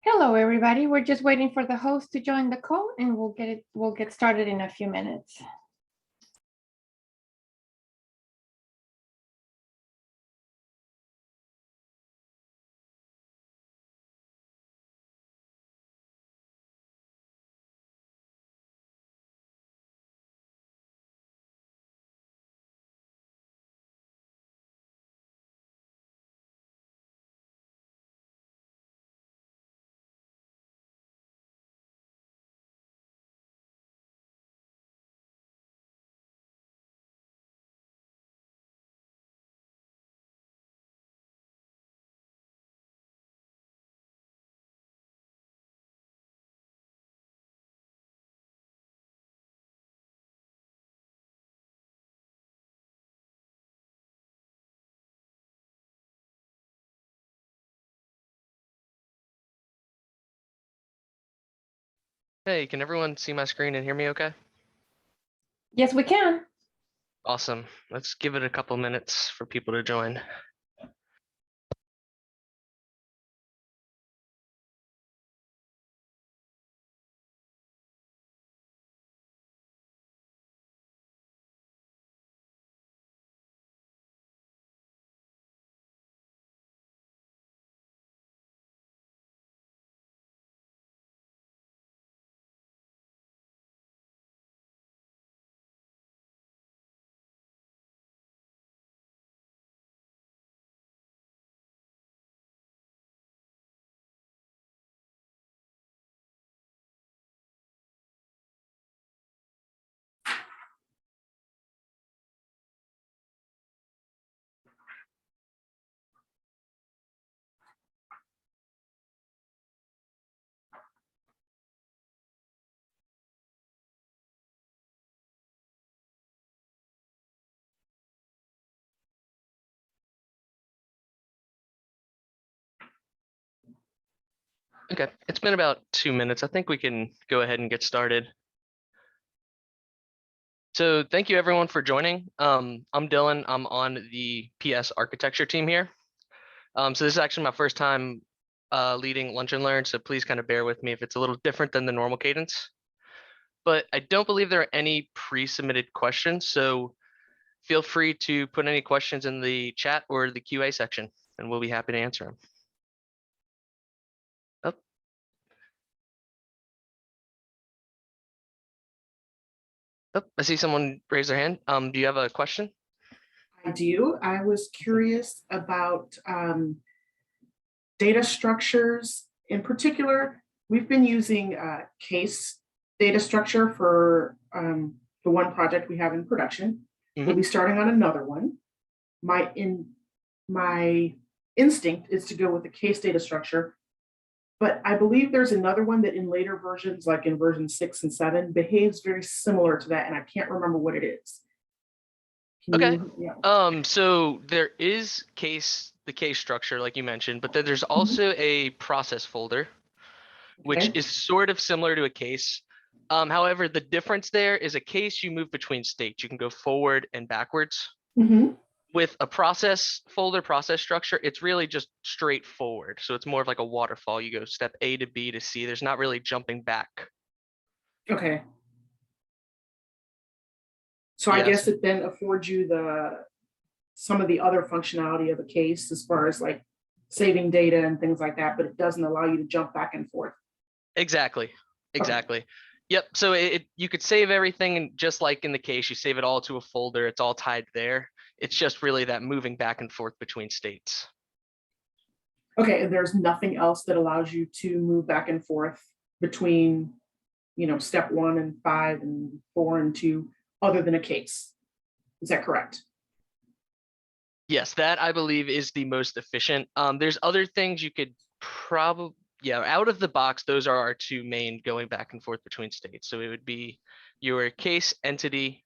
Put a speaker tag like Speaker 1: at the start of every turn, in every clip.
Speaker 1: Hello, everybody. We're just waiting for the host to join the call, and we'll get started in a few minutes.
Speaker 2: Hey, can everyone see my screen and hear me okay?
Speaker 1: Yes, we can.
Speaker 2: Awesome. Let's give it a couple minutes for people to join. Okay, it's been about 2 minutes. I think we can go ahead and get started. So thank you everyone for joining. I'm Dylan. I'm on the PS architecture team here. So this is actually my first time leading Lunch and Learn, so please kind of bear with me if it's a little different than the normal cadence. But I don't believe there are any pre-submitted questions, so feel free to put any questions in the chat or the QA section, and we'll be happy to answer them. Oh, I see someone raise their hand. Do you have a question?
Speaker 3: I do. I was curious about data structures. In particular, we've been using case data structure for the one project we have in production. We'll be starting on another one. My instinct is to go with the case data structure, but I believe there's another one that in later versions, like in version 6 and 7, behaves very similar to that, and I can't remember what it is.
Speaker 2: Okay. So there is the case structure, like you mentioned, but then there's also a process folder, which is sort of similar to a case. However, the difference there is a case you move between states. You can go forward and backwards. With a process folder, process structure, it's really just straightforward. So it's more of like a waterfall. You go step A to B to C. There's not really jumping back.
Speaker 3: Okay. So I guess it then affords you some of the other functionality of a case as far as like saving data and things like that, but it doesn't allow you to jump back and forth.
Speaker 2: Exactly. Yep. So you could save everything, and just like in the case, you save it all to a folder. It's all tied there. It's just really that moving back and forth between states.
Speaker 3: Okay, and there's nothing else that allows you to move back and forth between, step 1 and 5 and 4 and 2, other than a case. Is that correct?
Speaker 2: Yes, that I believe is the most efficient. There's other things you could probably, out of the box, those are our two main going back and forth between states. So it would be your case entity,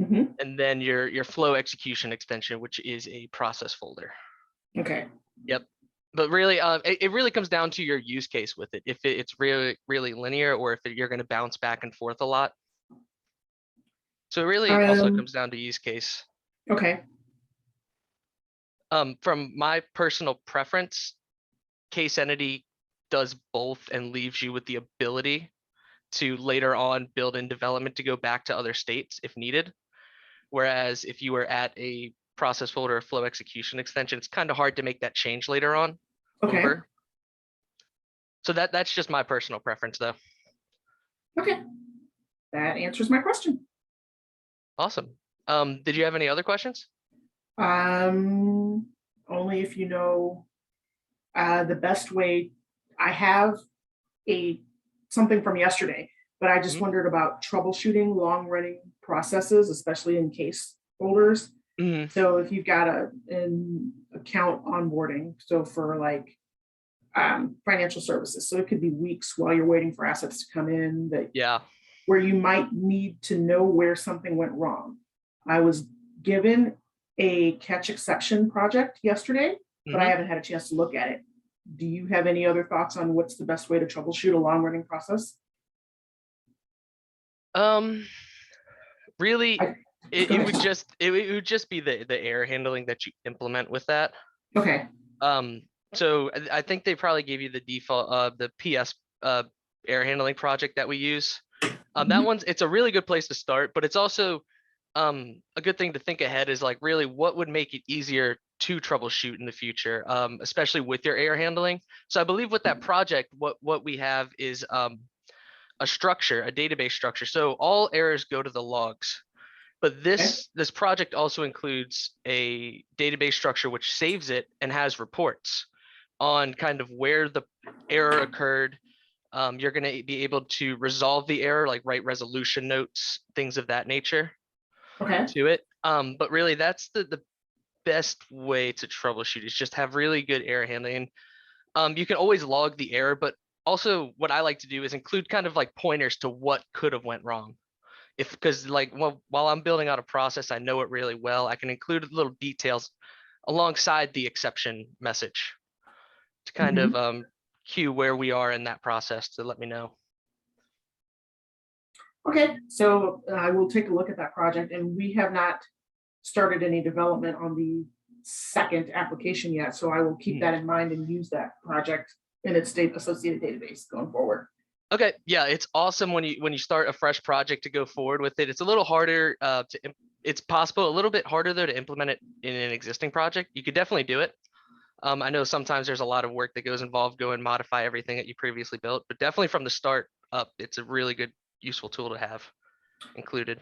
Speaker 2: and then your flow execution extension, which is a process folder.
Speaker 3: Okay.
Speaker 2: Yep. But really, it really comes down to your use case with it. If it's really, really linear, or if you're going to bounce back and forth a lot. So it really also comes down to use case.
Speaker 3: Okay.
Speaker 2: From my personal preference, case entity does both and leaves you with the ability to later on build in development to go back to other states if needed. Whereas if you were at a process folder or flow execution extension, it's kind of hard to make that change later on.
Speaker 3: Okay.
Speaker 2: Over. So that's just my personal preference though.
Speaker 3: Okay. That answers my question.
Speaker 2: Awesome. Did you have any other questions?
Speaker 3: Only if you know the best way. I have something from yesterday, but I just wondered about troubleshooting long running processes, especially in case folders. So if you've got an account onboarding, so for like financial services, so it could be weeks while you're waiting for assets to come in, that where you might need to know where something went wrong. I was given a catch exception project yesterday, but I haven't had a chance to look at it. Do you have any other thoughts on what's the best way to troubleshoot a long running process?
Speaker 2: Really, it would just be the error handling that you implement with that.
Speaker 3: Okay.
Speaker 2: So I think they probably gave you the default the PS error handling project that we use. That it's a really good place to start, but it's also a good thing to think ahead is like really what would make it easier to troubleshoot in the future, especially with your error handling. So I believe with that project, what we have is a structure, a database structure. So all errors go to the logs, but this project also includes a database structure which saves it and has reports on kind of where the error occurred. You're going to be able to resolve the error, like write resolution notes, things of that nature to it. But really that's the best way to troubleshoot is just have really good error handling. You can always log the error, but also what I like to do is include kind of like pointers to what could have went wrong. Because like, while I'm building out a process, I know it really well. I can include little details alongside the exception message to kind of cue where we are in that process to let me know.
Speaker 3: Okay, so I will take a look at that project, and we have not started any development on the second application yet. So I will keep that in mind and use that project in its associated database going forward.
Speaker 2: Okay, yeah, it's awesome when you start a fresh project to go forward with it. It's a little harder it's possible a little bit harder though to implement it in an existing project. You could definitely do it. I know sometimes there's a lot of work that goes involved, go and modify everything that you previously built, but definitely from the start up, it's a really good, useful tool to have included.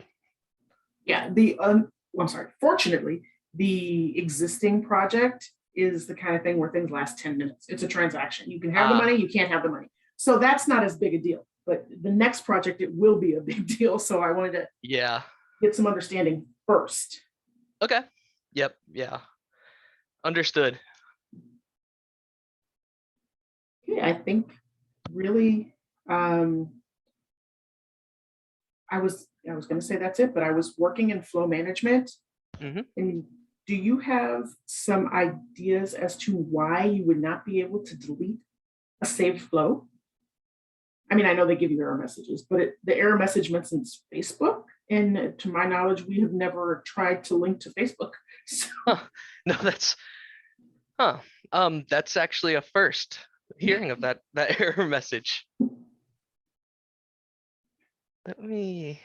Speaker 3: Yeah, I'm sorry. Fortunately, the existing project is the kind of thing where things last 10 minutes. It's a transaction. You can have the money, you can't have the money. So that's not as big a deal. But the next project, it will be a big deal. So I wanted to get some understanding first.
Speaker 2: Okay. Yep. Yeah. Understood.
Speaker 3: Yeah, I think really I was going to say that's it, but I was working in flow management. And do you have some ideas as to why you would not be able to delete a saved flow? I mean, I know they give you error messages, but the error message mentions Facebook. And to my knowledge, we have never tried to link to Facebook. So.
Speaker 2: No, that's actually a first hearing of that error message. Do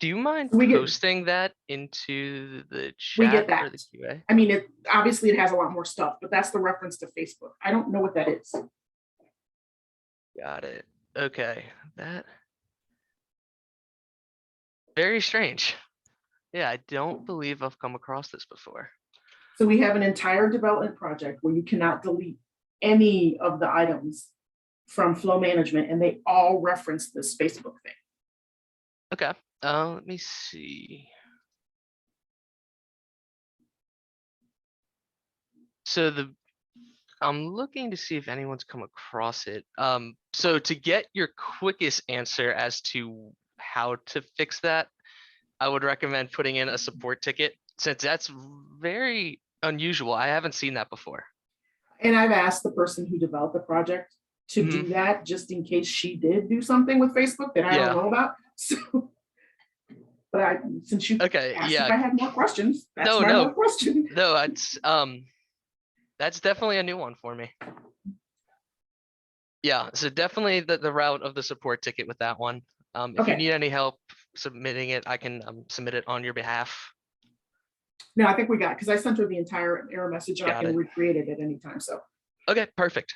Speaker 2: you mind posting that into the chat?
Speaker 3: We get that.
Speaker 2: Or the QA?
Speaker 3: I mean, obviously it has a lot more stuff, but that's the reference to Facebook. I don't know what that is.
Speaker 2: Got it. Okay. That very strange. Yeah, I don't believe I've come across this before.
Speaker 3: So we have an entire development project where you cannot delete any of the items from flow management, and they all reference this Facebook thing.
Speaker 2: Okay. Let me see. So I'm looking to see if anyone's come across it. So to get your quickest answer as to how to fix that, I would recommend putting in a support ticket, since that's very unusual. I haven't seen that before.
Speaker 3: And I've asked the person who developed the project to do that, just in case she did do something with Facebook that I don't know about. So, but since you asked if I had more questions, that's more question.
Speaker 2: No, that's definitely a new one for me. Yeah, so definitely the route of the support ticket with that one. If you
Speaker 3: Okay.
Speaker 2: need any help submitting it, I can submit it on your behalf.
Speaker 3: No, I think we got, because I sent her the entire error message and I
Speaker 2: Got
Speaker 3: can
Speaker 2: it.
Speaker 3: recreate it at any time. So,
Speaker 2: Okay, perfect.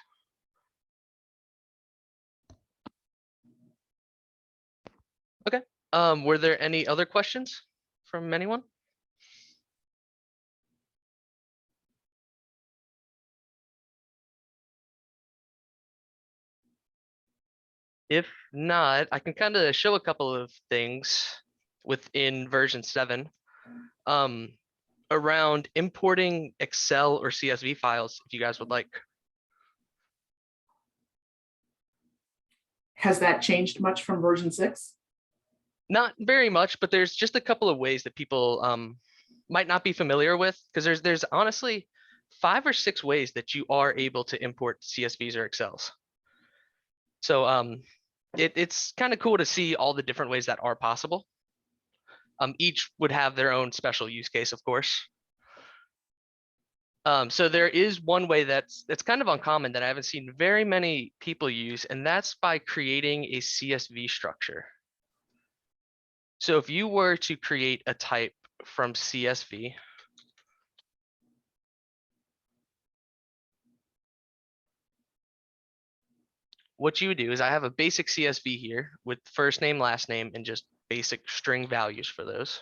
Speaker 2: Okay. Were there any other questions from anyone? If not, I can kind of show a couple of things within version 7 around importing Excel or CSV files if you guys would like.
Speaker 3: has that changed much from version 6?
Speaker 2: Not very much, but there's just a couple of ways that people might not be familiar with, because there's honestly 5 or 6 ways that you are able to import CSVs or Excels. So it's kind of cool to see all the different ways that are possible. Each would have their own special use case, of course. So there is one way that's kind of uncommon that I haven't seen very many people use, and that's by creating a CSV structure. So if you were to create a type from CSV, what you would do is I have a basic CSV here with first name, last name, and just basic string values for those.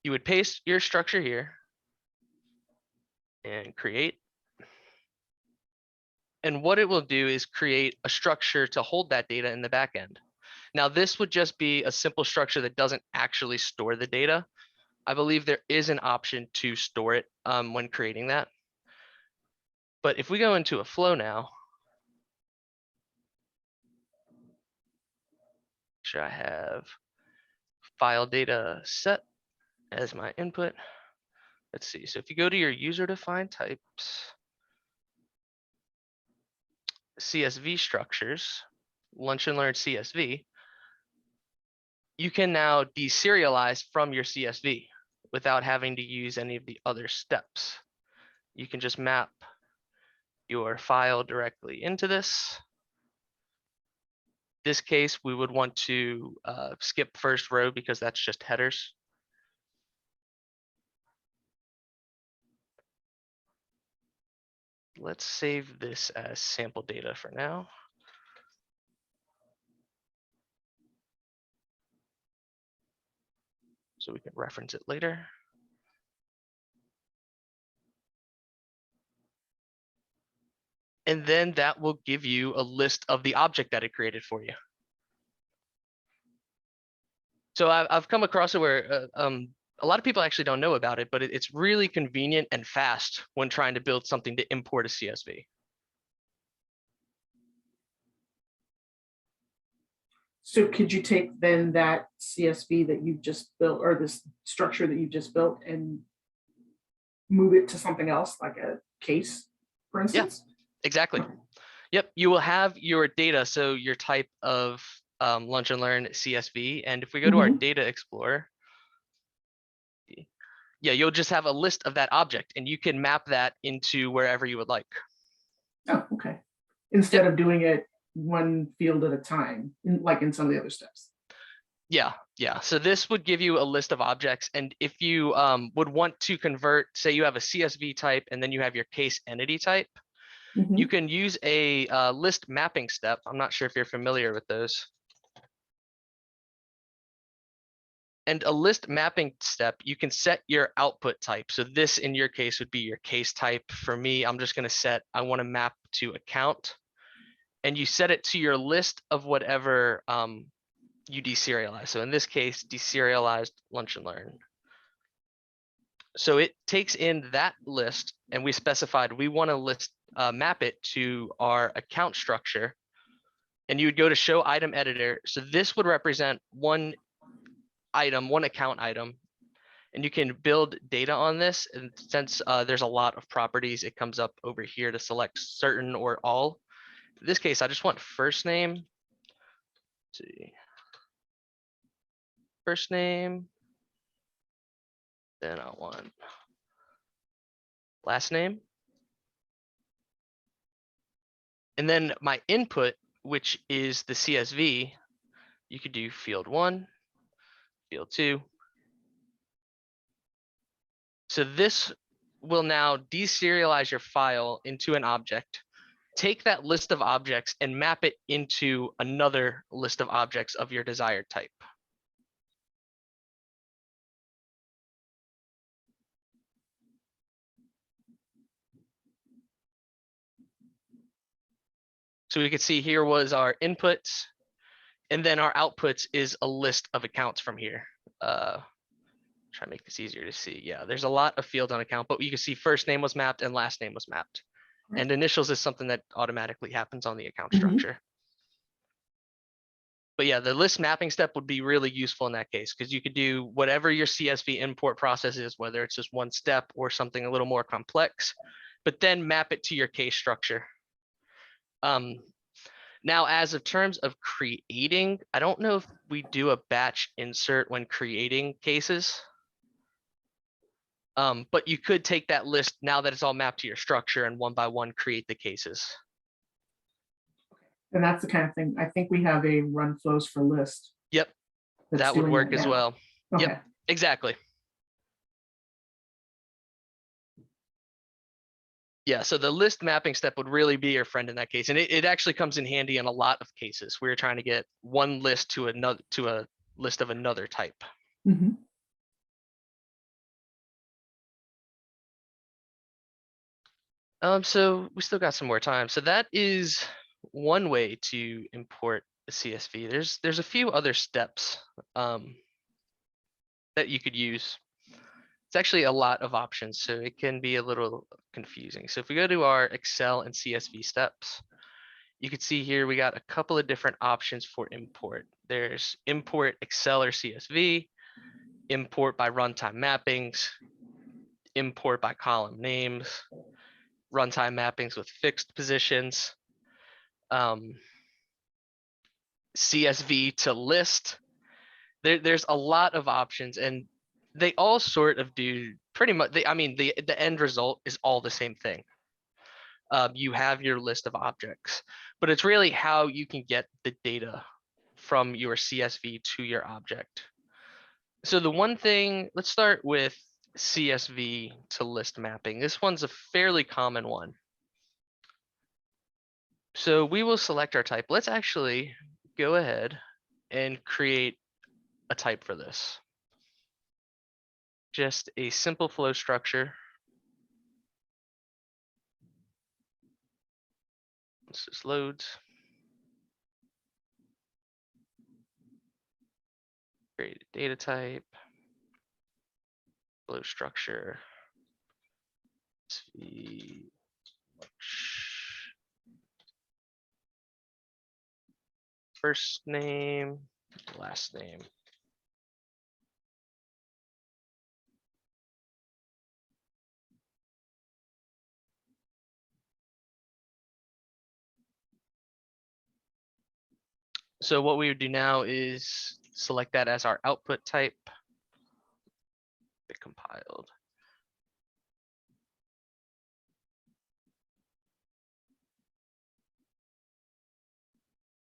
Speaker 2: You would paste your structure here and create. And what it will do is create a structure to hold that data in the back end. Now, this would just be a simple structure that doesn't actually store the data. I believe there is an option to store it when creating that. But if we go into a flow now, sure I have file data set as my input. Let's see. So if you go to your user defined types, CSV structures, lunch and learn CSV, you can now deserialize from your CSV without having to use any of the other steps. You can just map your file directly into this. This case, we would want to skip first row because that's just headers. Let's save this as sample data for now. So we can reference it later. And then that will give you a list of the object that it created for you. So I've come across it where a lot of people actually don't know about it, but it's really convenient and fast when trying to build something to import a CSV.
Speaker 3: So could you take then that CSV that you've just built, or this structure that you've just built, and move it to something else, like a case, for instance?
Speaker 2: Yeah, exactly. Yep, you will have your data, so your type of lunch and learn CSV. And if we go to our data explorer, yeah, you'll just have a list of that object, and you can map that into wherever you would like.
Speaker 3: Oh, okay. Instead of doing it one field at a time, like in some of the other steps.
Speaker 2: Yeah. So this would give you a list of objects. And if you would want to convert, say you have a CSV type and then you have your case entity type, you can use a list mapping step. I'm not sure if you're familiar with those. And a list mapping step, you can set your output type. So this in your case would be your case type. For me, I'm just going to set, I want to map to account. And you set it to your list of whatever you deserialize. So in this case, deserialized lunch and learn. So it takes in that list, and we specified we want to list map it to our account structure. And you would go to show item editor. So this would represent one item, one account item, and you can build data on this. And since there's a lot of properties, it comes up over here to select certain or all. In this case, I just want first name. Let's see. First name. Then I want last name. And then my input, which is the CSV, you could do field 1, field 2. So this will now deserialize your file into an object, take that list of objects and map it into another list of objects of your desired type. So we could see here was our inputs, and then our outputs is a list of accounts from here. Try to make this easier to see. Yeah, there's a lot of fields on account, but you can see first name was mapped and last name was mapped.
Speaker 3: Right.
Speaker 2: And initials is something that automatically happens on the account
Speaker 3: Mhm.
Speaker 2: structure. But yeah, the list mapping step would be really useful in that case, because you could do whatever your CSV import process is, whether it's just one step or something a little more complex, but then map it to your case structure. Now, as of terms of creating, I don't know if we do a batch insert when creating cases. But you could take that list now that it's all mapped to your structure and one by one create the cases.
Speaker 3: And that's the kind of thing, I think we have a run flows for list.
Speaker 2: Yep,
Speaker 3: that's
Speaker 2: that would
Speaker 3: doing
Speaker 2: work
Speaker 3: that
Speaker 2: as
Speaker 3: now.
Speaker 2: well.
Speaker 3: Okay.
Speaker 2: Yep, exactly. Yeah, so the list mapping step would really be your friend in that case. And it actually comes in handy in a lot of cases. We're trying to get one list to another, to a list of another type.
Speaker 3: Mhm.
Speaker 2: So we still got some more time. So that is one way to import a CSV. There's a few other steps that you could use. It's actually a lot of options, so it can be a little confusing. So if we go to our Excel and CSV steps, you can see here we got a couple of different options for import. There's import Excel or CSV, import by runtime mappings, import by column names, runtime mappings with fixed positions, CSV to list. There's a lot of options, and they all sort of do pretty much. I mean, the end result is all the same thing. You have your list of objects, but it's really how you can get the data from your CSV to your object. So the one thing, let's start with CSV to list mapping. This one's a fairly common one. So we will select our type. Let's actually go ahead and create a type for this. Just a simple flow structure. Once this loads. Create a data type. Flow structure. CV. First name, last name. So what we would do now is select that as our output type. Get compiled.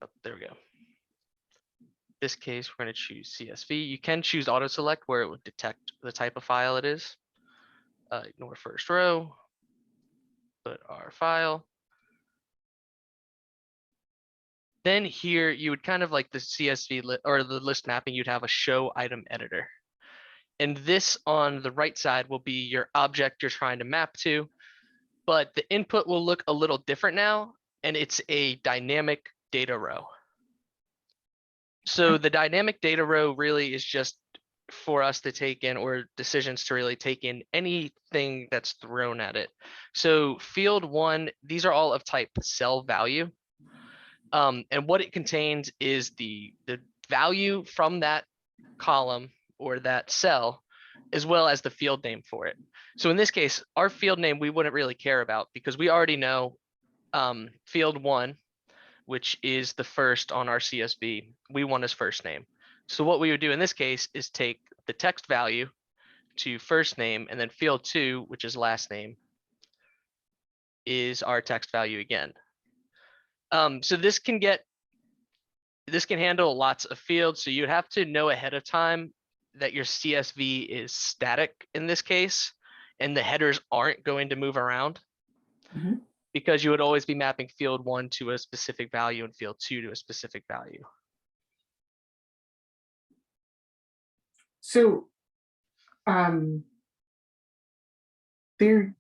Speaker 2: Oh, there we go. In this case, we're going to choose CSV. You can choose auto select where it would detect the type of file it is. Ignore first row. Put our file. Then here you would kind of like the CSV or the list mapping, you'd have a show item editor. And this on the right side will be your object you're trying to map to, but the input will look a little different now, and it's a dynamic data row. So the dynamic data row really is just for us to take in, or decisions to really take in anything that's thrown at it. So field 1, these are all of type cell value. And what it contains is the value from that column or that cell, as well as the field name for it. So in this case, our field name we wouldn't really care about because we already know field 1, which is the first on our CSV, we want his first name. So what we would do in this case is take the text value to first name, and then field 2, which is last name, is our text value again. So this can handle lots of fields. So you have to know ahead of time that your CSV is static in this case, and the headers aren't going to move around, because you would always be mapping field 1 to a specific value and field 2 to a specific value.
Speaker 3: So there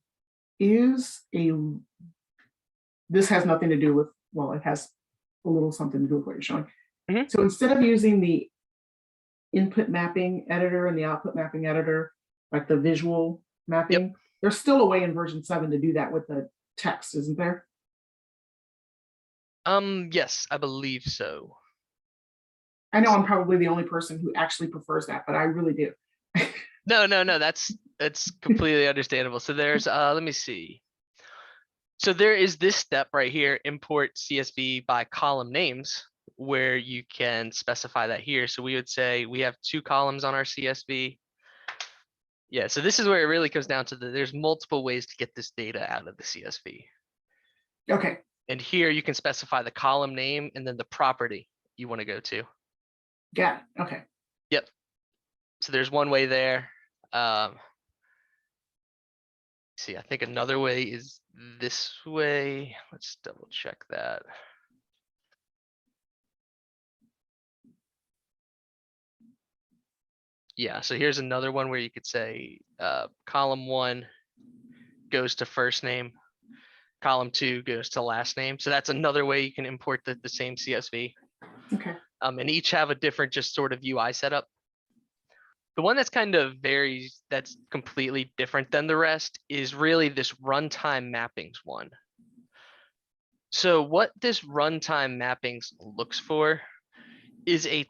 Speaker 3: is this has nothing to do with, well, it has a little something to do with what you're showing. So instead of using the input mapping editor and the output mapping editor, like the visual mapping, there's still a way in version 7 to do that with the text, isn't there?
Speaker 2: Yes, I believe so.
Speaker 3: I know I'm probably the only person who actually prefers that, but I really do.
Speaker 2: No, that's completely understandable. So there's let me see. So there is this step right here, import CSV by column names, where you can specify that here. So we would say we have 2 columns on our CSV. Yeah, so this is where it really comes down to there's multiple ways to get this data out of the CSV.
Speaker 3: Okay.
Speaker 2: And here you can specify the column name and then the property you want to go to.
Speaker 3: Got it. Okay.
Speaker 2: Yep. So there's one way there. See, I think another way is this way. Let's double check that. Yeah, so here's another one where you could say column 1 goes to first name, column 2 goes to last name. So that's another way you can import the same CSV.
Speaker 3: Okay.
Speaker 2: And each have a different just sort of UI setup. The one that's that's completely different than the rest is really this runtime mappings one. So what this runtime mappings looks for is a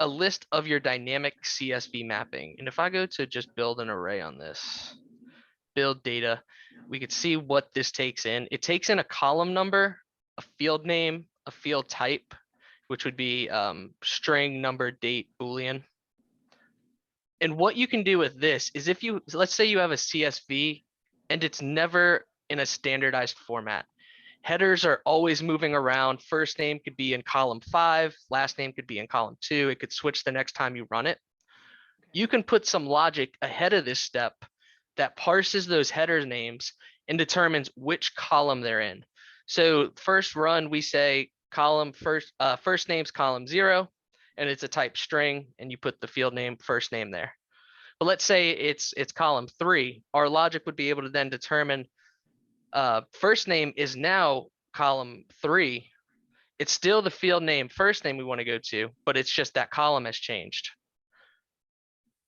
Speaker 2: list of your dynamic CSV mapping. And if I go to just build an array on this, build data, we could see what this takes in. It takes in a column number, a field name, a field type, which would be string, number, date, Boolean. And what you can do with this is let's say you have a CSV and it's never in a standardized format. Headers are always moving around. First name could be in column 5, last name could be in column 2. It could switch the next time you run it. You can put some logic ahead of this step that parses those header names and determines which column they're in. So first run, we say first name's column 0, and it's a type string, and you put the field name first name there. But let's say it's column 3. Our logic would be able to then determine first name is now column 3. It's still the field name first name we want to go to, but it's just that column has changed.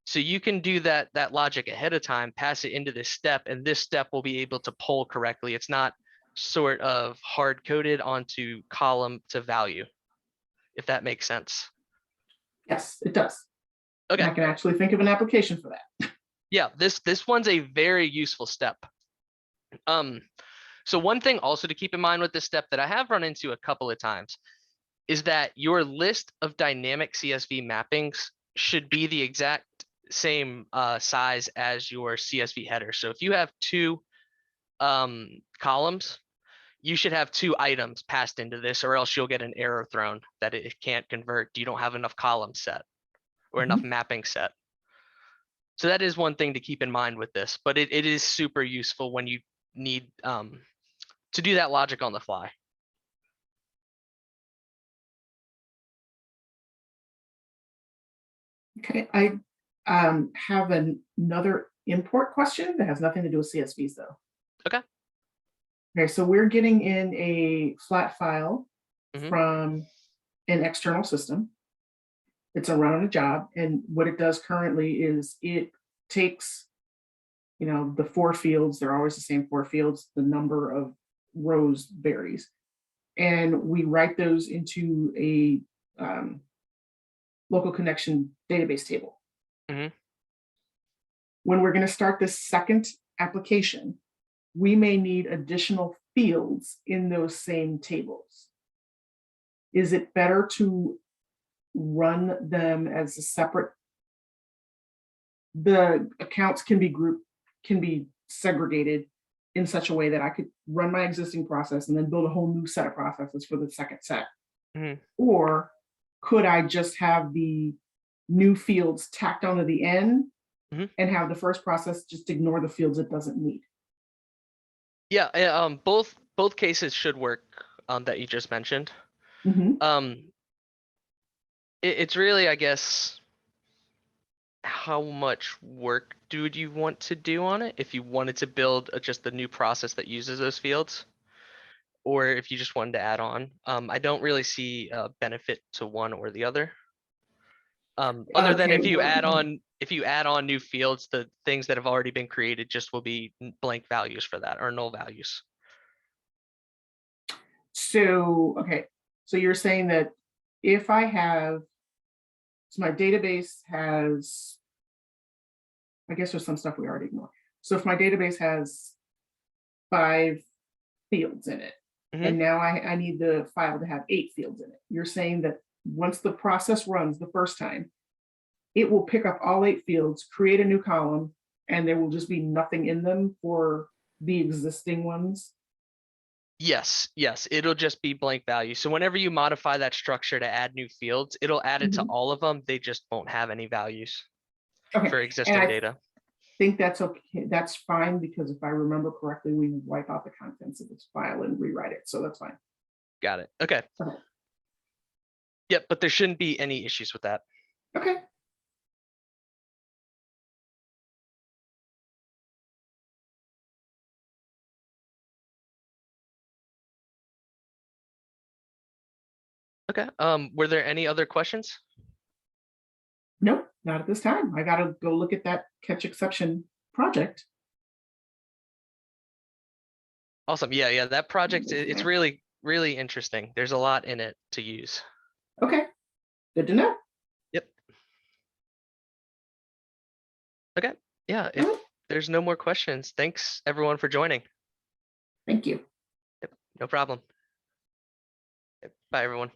Speaker 2: So you can do that logic ahead of time, pass it into this step, and this step will be able to poll correctly. It's not sort of hard coded onto column to value, if that makes sense.
Speaker 3: Yes, it does.
Speaker 2: Okay.
Speaker 3: And I can actually think of an application for that.
Speaker 2: Yeah, this one's a very useful step. So one thing also to keep in mind with this step that I have run into a couple of times is that your list of dynamic CSV mappings should be the exact same size as your CSV header. So if you have 2 columns, you should have 2 items passed into this, or else you'll get an error thrown that it can't convert. You don't have enough columns set or enough mapping set. So that is one thing to keep in mind with this, but it is super useful when you need to do that logic on the fly.
Speaker 3: Okay, I have another import question that has nothing to do with CSVs though.
Speaker 2: Okay.
Speaker 3: Okay, so we're getting in a flat file from an external system. It's a run on a job, and what it does currently is it takes, the 4 fields, they're always the same 4 fields, the number of rows varies, and we write those into a local connection database table. When we're going to start this second application, we may need additional fields in those same tables. Is it better to run them as a separate? The accounts can be grouped, can be segregated in such a way that I could run my existing process and then build a whole new set of processes for the second set?
Speaker 2: Mhm.
Speaker 3: Or could I just have the new fields tacked onto the end
Speaker 2: Mhm.
Speaker 3: and have the first process just ignore the fields it doesn't need?
Speaker 2: Yeah, both cases should work that you just mentioned.
Speaker 3: Mhm.
Speaker 2: It's really, I guess, how much work do you want to do on it? If you wanted to build just a new process that uses those fields, or if you just wanted to add on. I don't really see a benefit to one or the other. Other than
Speaker 3: Okay,
Speaker 2: if you
Speaker 3: well,
Speaker 2: add on new fields, the things that have already been created just will be blank values for that, or null values.
Speaker 3: so, okay, so you're saying that if I have, so my database has, I guess there's some stuff we already ignore. So if my database has 5 fields in it,
Speaker 2: Mhm.
Speaker 3: and now I need the file to have 8 fields in it, you're saying that once the process runs the first time, it will pick up all 8 fields, create a new column, and there will just be nothing in them for the existing ones?
Speaker 2: Yes, it'll just be blank value. So whenever you modify that structure to add new fields, it'll add it to
Speaker 3: Mhm.
Speaker 2: all of them. They just won't have any values
Speaker 3: Okay,
Speaker 2: for
Speaker 3: and
Speaker 2: existing
Speaker 3: I
Speaker 2: data.
Speaker 3: think that's okay. That's fine, because if I remember correctly, we wipe out the contents of this file and rewrite it. So that's fine.
Speaker 2: Got it. Okay.
Speaker 3: Okay.
Speaker 2: Yep, but there shouldn't be any issues with that.
Speaker 3: Okay.
Speaker 2: Okay. Were there any other questions?
Speaker 3: Nope, not at this time. I gotta go look at that catch exception project.
Speaker 2: Awesome. Yeah. That project, it's really, really interesting. There's a lot in it to use.
Speaker 3: Okay, good to know.
Speaker 2: Yep. Okay. Yeah. If there's no more questions, thanks everyone for joining.
Speaker 3: Thank you.
Speaker 2: Yep, no problem. Yep, bye, everyone.